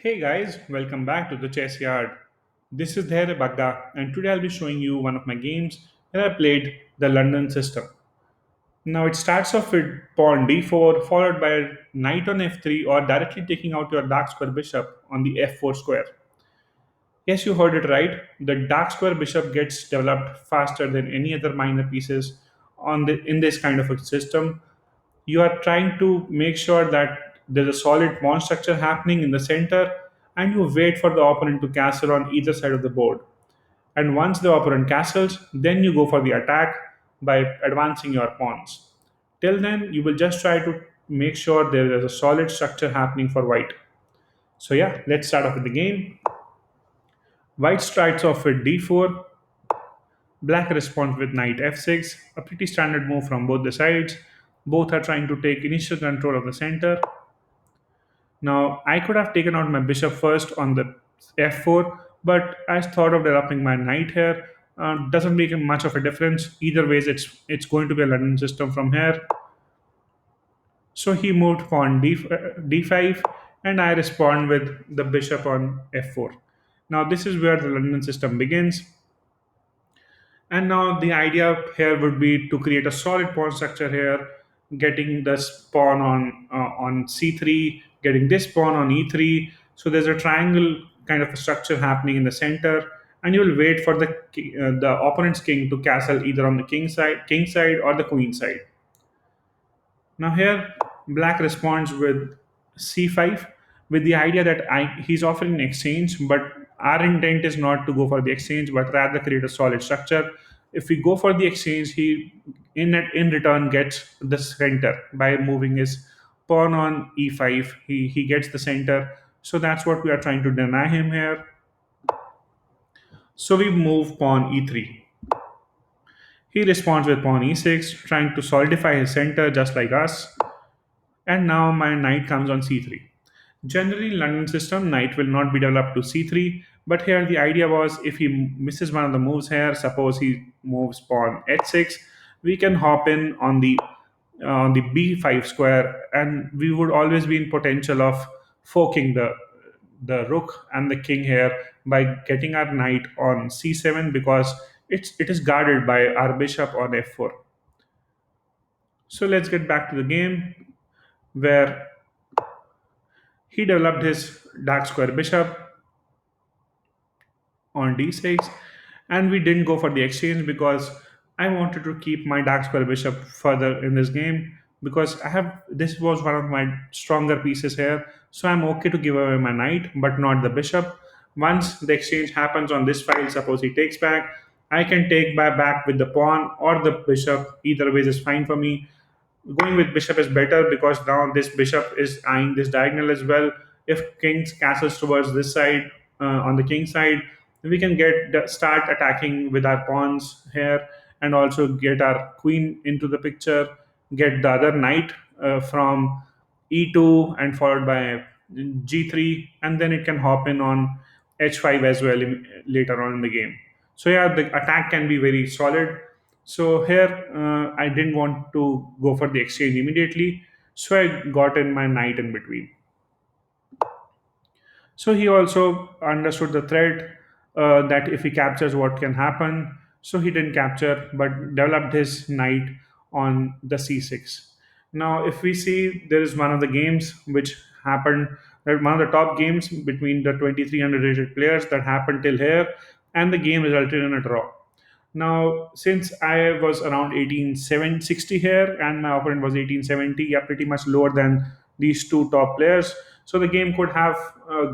Hey guys, welcome back to the Chessyard. This is Dhairya Bagga, and today I'll be showing you one of my games that I played, the London system. Now it starts off with pawn d4, followed by knight on f3, or directly taking out your dark square bishop on the f4 square. Yes, you heard it right. The dark square bishop gets developed faster than any other minor pieces in this kind of a system. You are trying to make sure that there's a solid pawn structure happening in the center, and you wait for the opponent to castle on either side of the board. And once the opponent castles, then you go for the attack by advancing your pawns. Till then, you will just try to make sure there is a solid structure happening for white. So yeah, let's start off with the game. White starts off with d4. Black responds with knight f6, a pretty standard move from both the sides. Both are trying to take initial control of the center. Now, I could have taken out my bishop first on the f4, but I thought of developing my knight here. Doesn't make much of a difference. Either ways, it's going to be a London system from here. So he moved pawn d5, and I respond with the bishop on f4. Now, this is where the London system begins. And now the idea here would be to create a solid pawn structure here, getting this pawn on c3, getting this pawn on e3. So there's a triangle kind of a structure happening in the center, and you will wait for the opponent's king to castle either on the king side or the queen side. Now here, black responds with c5 with the idea that he's offering an exchange, but our intent is not to go for the exchange, but rather create a solid structure. If we go for the exchange, he in return gets the center by moving his pawn on e5. He gets the center, so that's what we are trying to deny him here. So we move pawn e3. He responds with pawn e6, trying to solidify his center just like us. And now my knight comes on c3. Generally, in London system, knight will not be developed to c3, but here the idea was if he misses one of the moves here, suppose he moves pawn h6, we can hop in on the b5 square, and we would always be in potential of forking the rook and the king here by getting our knight on c7 because it is guarded by our bishop on f4. So let's get back to the game where he developed his dark square bishop on d6, and we didn't go for the exchange because I wanted to keep my dark square bishop further in this game because I have this was one of my stronger pieces here, so I'm okay to give away my knight but not the bishop. Once the exchange happens on this file, suppose he takes back, I can take back with the pawn or the bishop. Either way is fine for me. Going with bishop is better because now this bishop is eyeing this diagonal as well. If king castles towards this side, on the king side, we can start attacking with our pawns here and also get our queen into the picture, get the other knight from e2 and followed by g3, and then it can hop in on h5 as well later on in the game. So yeah, the attack can be very solid. So here, I didn't want to go for the exchange immediately, so I got in my knight in between. So he also understood the threat that if he captures, what can happen. So he didn't capture, but developed his knight on the c6. Now, if we see, there is one of the games which happened, that one of the top games between the 2300 rated players that happened till here, and the game resulted in a draw. Now, since I was around 1860 here and my opponent was 1870, yeah, pretty much lower than these two top players. So the game could have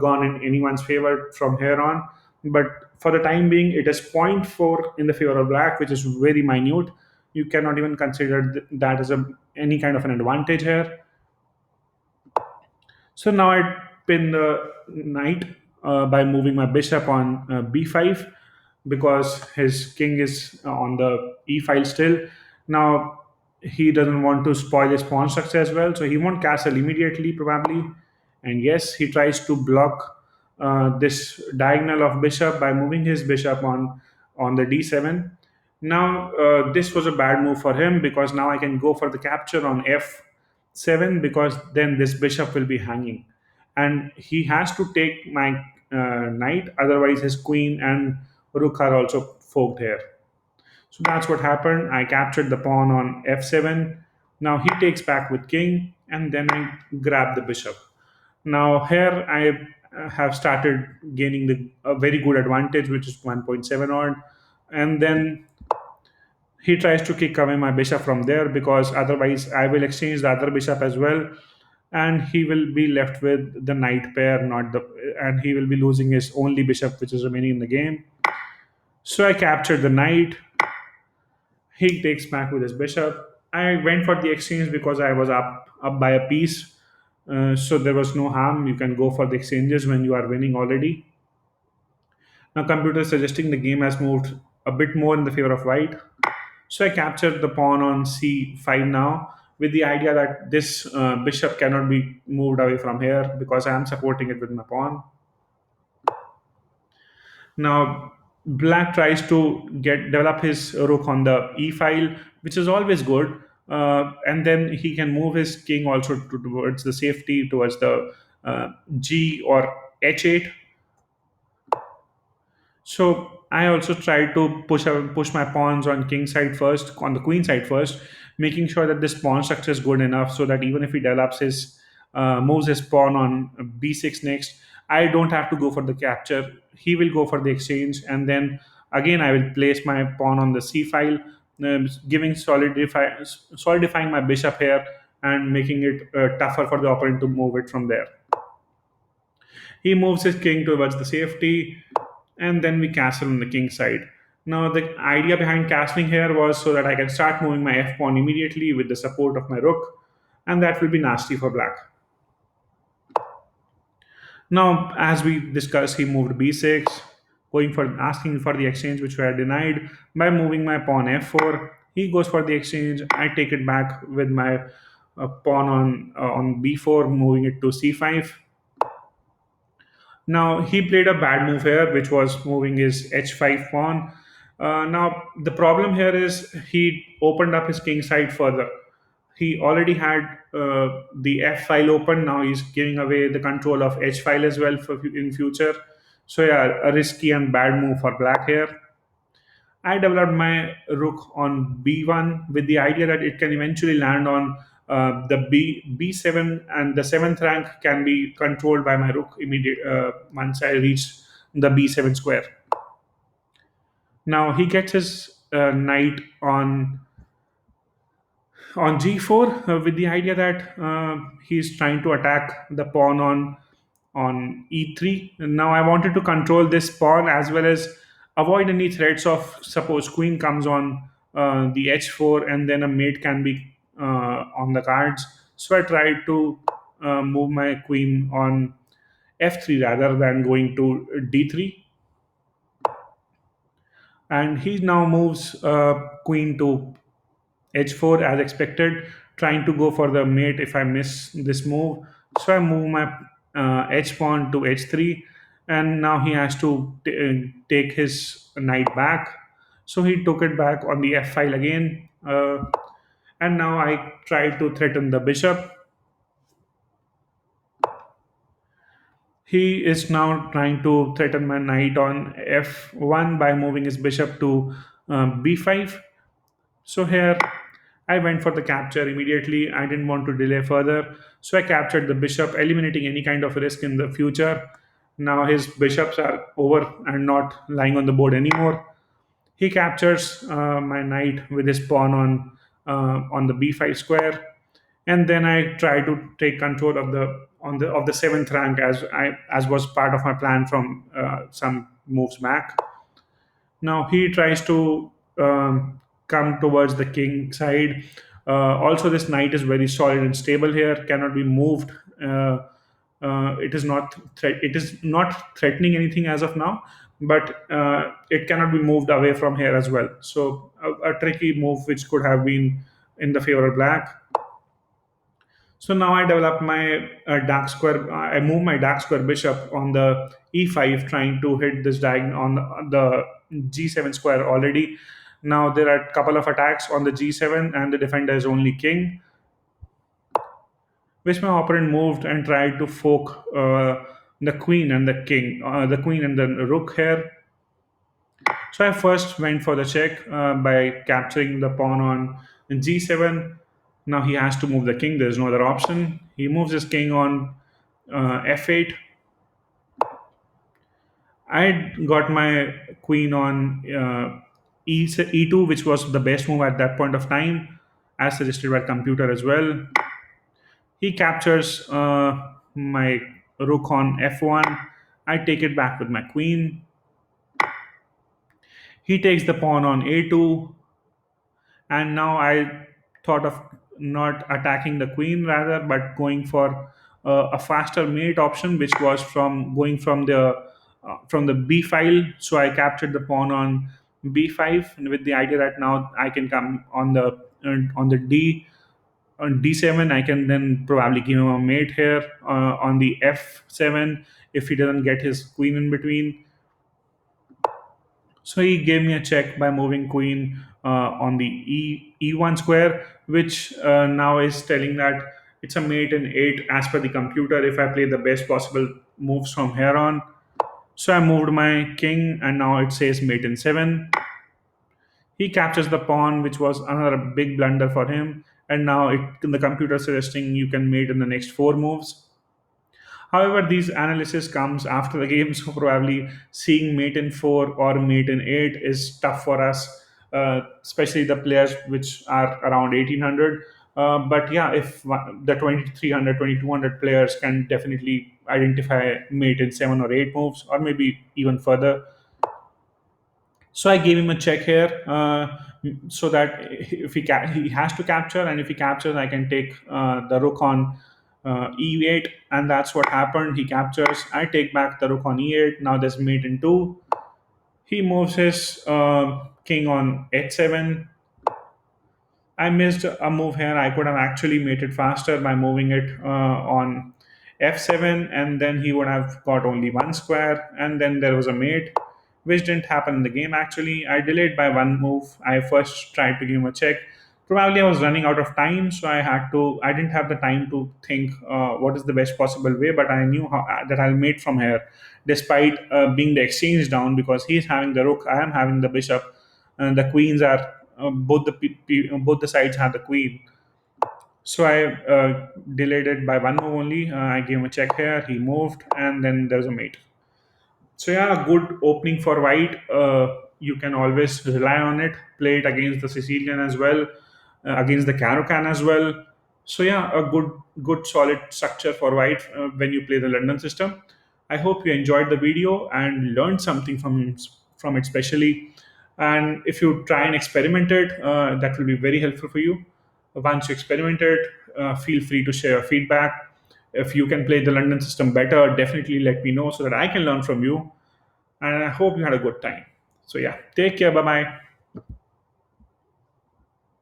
gone in anyone's favor from here on. But for the time being, it is zero point 0.4 in the favor of black, which is very minute. You cannot even consider that as any kind of an advantage here. So now I pin the knight by moving my bishop on b5 because his king is on the e file still. Now he doesn't want to spoil his pawn structure as well, so he won't castle immediately probably. And yes, he tries to block this diagonal of bishop by moving his bishop on the d7. Now this was a bad move for him because now I can go for the capture on f7 because then this bishop will be hanging. and he has to take my knight, otherwise his queen and rook are also forked here. So that's what happened. I captured the pawn on f7. Now he takes back with king, and then I grab the bishop. Now here I have started gaining a very good advantage, which is 1.7 odd, and then he tries to kick away my bishop from there, because otherwise I will exchange the other bishop as well, and he will be left with the knight pair, not the, and he will be losing his only bishop which is remaining in the game. So I captured the knight. He takes back with his bishop. I went for the exchange because I was up by a piece. So there was no harm. You can go for the exchanges when you are winning already. Now computer is suggesting the game has moved a bit more in the favor of white. So I captured the pawn on c5 now, with the idea that this bishop cannot be moved away from here because I am supporting it with my pawn. Now, black tries to get develop his rook on the e file, which is always good, and then he can move his king also towards the safety, towards the g or h8. So I also try to push my pawns on king side first, on the queen side first, making sure that this pawn structure is good enough so that even if he develops his moves his pawn on b6 next, I don't have to go for the capture. He will go for the exchange, and then again I will place my pawn on the c file, giving solidifying my bishop here and making it tougher for the opponent to move it from there. He moves his king towards the safety, and then we castle on the king side. Now, the idea behind castling here was so that I can start moving my f pawn immediately with the support of my rook, and that will be nasty for black. Now, as we discussed, he moved b6, going for asking for the exchange, which we had denied by moving my pawn f4. He goes for the exchange. I take it back with my pawn on b4, moving it to c5. Now he played a bad move here, which was moving his h5 pawn. Now the problem here is he opened up his king side further. He already had the f file open. Now he's giving away the control of h file as well for in future. So yeah, a risky and bad move for black here. I developed my rook on b1 with the idea that it can eventually land on the b7, and the seventh rank can be controlled by my rook immediate once I reach the b7 square. Now he gets his knight on g4 with the idea that he's trying to attack the pawn on e3. Now I wanted to control this pawn as well as avoid any threats of suppose queen comes on the h4 and then a mate can be on the cards. So I tried to move my queen on f3 rather than going to d3, and he now moves queen to h4 as expected, trying to go for the mate if I miss this move. So I move my h pawn to h3, and now he has to take his knight back. So he took it back on the f file again, and now I try to threaten the bishop. He is now trying to threaten my knight on f1 by moving his bishop to b5. So here I went for the capture immediately. I didn't want to delay further. So I captured the bishop, eliminating any kind of risk in the future. Now his bishops are over and not lying on the board anymore. He captures my knight with his pawn on the b5 square, and then I try to take control of the seventh rank as was part of my plan from some moves back. Now he tries to come towards the king side. Also, this knight is very solid and stable here, cannot be moved. It is not threatening anything as of now, but it cannot be moved away from here as well. So a tricky move which could have been in the favor of black. So now I develop my dark square. I move my dark square bishop on the e5, trying to hit this diagonal on the g7 square already. Now there are a couple of attacks on the g7, and the defender is only king. which my opponent moved and tried to fork the queen and the king, the queen and the rook here. So I first went for the check by capturing the pawn on g7. Now he has to move the king. There's no other option. He moves his king on f8. I got my queen on e2, which was the best move at that point of time, as suggested by computer as well. He captures my rook on f1. I take it back with my queen. He takes the pawn on a2, and now I thought of not attacking the queen rather, but going for a faster mate option, which was from going from the b file. So I captured the pawn on b5, and with the idea that now I can come on the d on d7. I can then probably give him a mate here on the f7 if he doesn't get his queen in between. So he gave me a check by moving queen on the e1 square, which now is telling that it's a mate in 8 as per the computer if I play the best possible moves from here on. So I moved my king, and now it says mate in 7. He captures the pawn, which was another big blunder for him, and now the computer suggesting you can mate in the next 4 moves. However, these analysis comes after the game, so probably seeing mate in 4 or mate in 8 is tough for us, especially the players which are around 1800. But yeah, if the 2300, 2200 players can definitely identify mate in 7 or 8 moves, or maybe even further. So I gave him a check here, so that if he has to capture, and if he captures, I can take the rook on e8, and that's what happened. He captures. I take back the rook on e8. Now there's mate in two. He moves his king on h7. I missed a move here. I could have actually made it faster by moving it on f7, and then he would have got only one square, and then there was a mate, which didn't happen in the game actually. I delayed by one move. I first tried to give him a check. Probably I was running out of time, so I didn't have the time to think what is the best possible way, but I knew that I'll mate from here, despite being the exchange down, because he's having the rook, I am having the bishop, and the queens are both the sides have the queen. So I delayed it by one move only. I gave him a check here. He moved, and then there's a mate. So yeah, a good opening for white. You can always rely on it. Play it against the Sicilian as well, against the Caro-Can as well. So yeah, a good solid structure for white when you play the London system. I hope you enjoyed the video and learned something from it, especially. And if you try and experiment it, that will be very helpful for you. Once you experiment it, feel free to share your feedback. If you can play the London system better, definitely let me know so that I can learn from you. And I hope you had a good time. So, yeah, take care. Bye bye.